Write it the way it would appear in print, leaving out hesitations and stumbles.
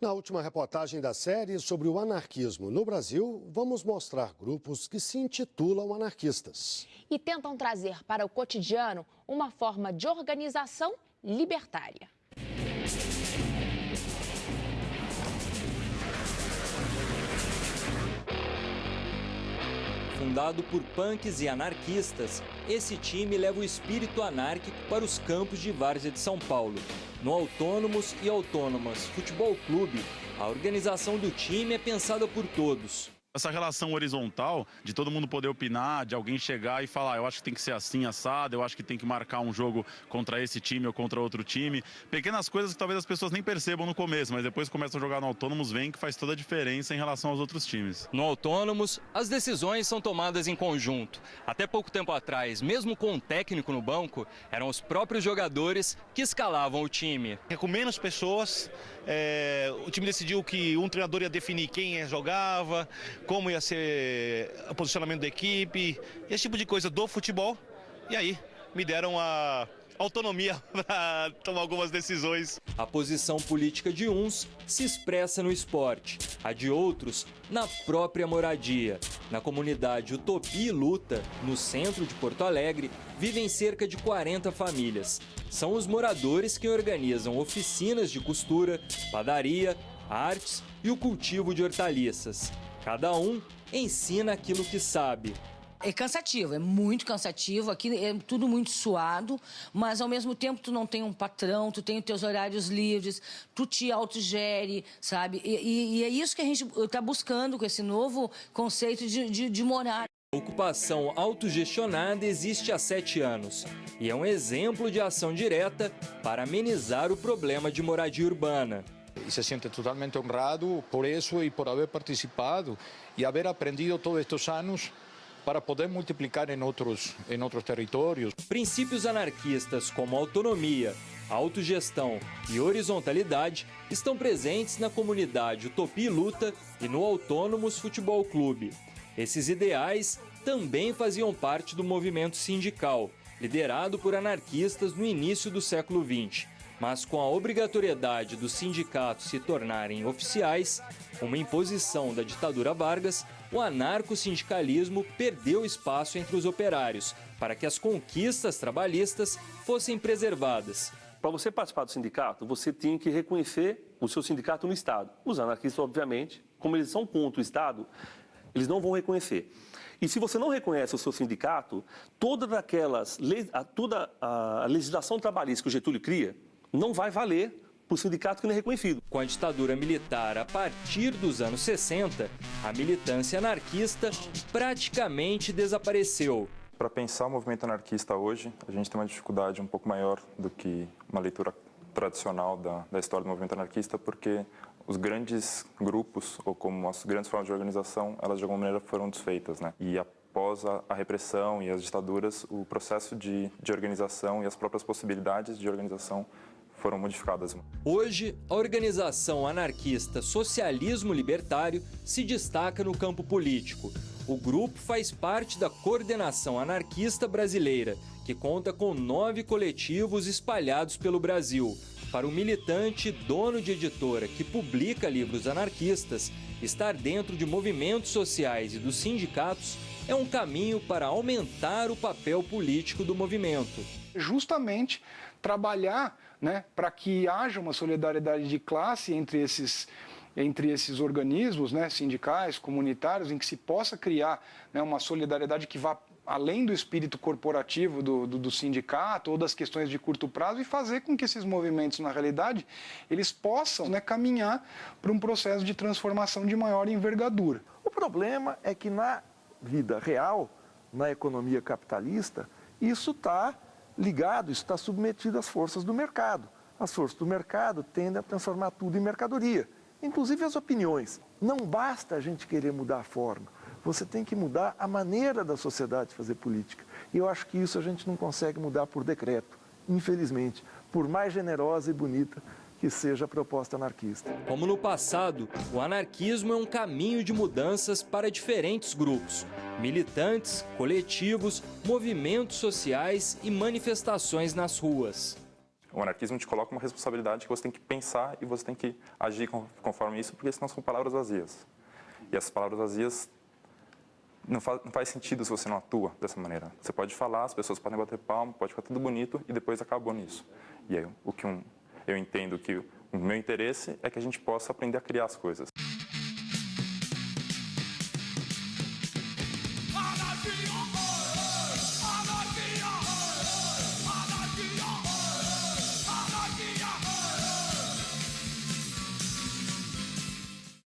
Na última reportagem da série sobre o anarquismo no Brasil, vamos mostrar grupos que se intitulam anarquistas. E tentam trazer para o cotidiano uma forma de organização libertária. Fundado por punks e anarquistas, esse time leva o espírito anárquico para os campos de várzea de São Paulo. No Autônomos e Autônomas Futebol Clube, a organização do time é pensada por todos. Essa relação horizontal, de todo mundo poder opinar, de alguém chegar e falar, eu acho que tem que ser assim, assado, eu acho que tem que marcar um jogo contra esse time ou contra outro time. Pequenas coisas que talvez as pessoas nem percebam no começo, mas depois começam a jogar no Autônomos, veem que faz toda a diferença em relação aos outros times. No Autônomos, as decisões são tomadas em conjunto. Até pouco tempo atrás, mesmo com um técnico no banco, eram os próprios jogadores que escalavam o time. Com menos pessoas, o time decidiu que um treinador ia definir quem jogava, como ia ser o posicionamento da equipe, esse tipo de coisa do futebol. E aí me deram a autonomia para tomar algumas decisões. A posição política de uns se expressa no esporte, a de outros na própria moradia. Na comunidade Utopia e Luta, no centro de Porto Alegre, vivem cerca de 40 famílias. São os moradores que organizam oficinas de costura, padaria, artes e o cultivo de hortaliças. Cada um ensina aquilo que sabe. É cansativo, é muito cansativo, aqui é tudo muito suado, mas ao mesmo tempo tu não tem um patrão, tu tem os teus horários livres, tu te autogere, sabe? E é isso que a gente está buscando com esse novo conceito de morar. A ocupação autogestionada existe há 7 anos e é um exemplo de ação direta para amenizar o problema de moradia urbana. Y se siente totalmente honrado por eso y por haber participado y haber aprendido todos estos años para poder multiplicar en otros territorios. Princípios anarquistas como autonomia, autogestão e horizontalidade estão presentes na comunidade Utopia e Luta e no Autônomos Futebol Clube. Esses ideais também faziam parte do movimento sindical, liderado por anarquistas no início do século XX. Mas com a obrigatoriedade dos sindicatos se tornarem oficiais, uma imposição da ditadura Vargas, o anarcossindicalismo perdeu espaço entre os operários para que as conquistas trabalhistas fossem preservadas. Para você participar do sindicato, você tinha que reconhecer o seu sindicato no Estado. Os anarquistas, obviamente, como eles são contra o Estado, eles não vão reconhecer. E se você não reconhece o seu sindicato, toda a legislação trabalhista que o Getúlio cria não vai valer para o sindicato que não é reconhecido. Com a ditadura militar a partir dos anos 60, a militância anarquista praticamente desapareceu. Para pensar o movimento anarquista hoje, a gente tem uma dificuldade um pouco maior do que uma leitura tradicional da história do movimento anarquista, porque os grandes grupos, ou como as grandes formas de organização, elas de alguma maneira foram desfeitas, né? E após a repressão e as ditaduras, o processo de organização e as próprias possibilidades de organização foram modificadas. Hoje, a organização anarquista Socialismo Libertário se destaca no campo político. O grupo faz parte da Coordenação Anarquista Brasileira, que conta com 9 coletivos espalhados pelo Brasil. Para o militante, dono de editora que publica livros anarquistas, estar dentro de movimentos sociais e dos sindicatos é um caminho para aumentar o papel político do movimento. Justamente trabalhar, né, para que haja uma solidariedade de classe entre esses organismos, né, sindicais, comunitários, em que se possa criar, né, uma solidariedade que vá além do espírito corporativo do sindicato ou das questões de curto prazo e fazer com que esses movimentos, na realidade, eles possam, né, caminhar para um processo de transformação de maior envergadura. O problema é que na vida real, na economia capitalista, isso está ligado, isso está submetido às forças do mercado. As forças do mercado tendem a transformar tudo em mercadoria, inclusive as opiniões. Não basta a gente querer mudar a forma, você tem que mudar a maneira da sociedade fazer política. E eu acho que isso a gente não consegue mudar por decreto, infelizmente, por mais generosa e bonita que seja a proposta anarquista. Como no passado, o anarquismo é um caminho de mudanças para diferentes grupos, militantes, coletivos, movimentos sociais e manifestações nas ruas. O anarquismo te coloca uma responsabilidade que você tem que pensar e você tem que agir conforme isso, porque senão são palavras vazias. E essas palavras vazias não faz sentido se você não atua dessa maneira. Você pode falar, as pessoas podem bater palma, pode ficar tudo bonito e depois acabou nisso. E aí, eu entendo que o meu interesse é que a gente possa aprender a criar as coisas.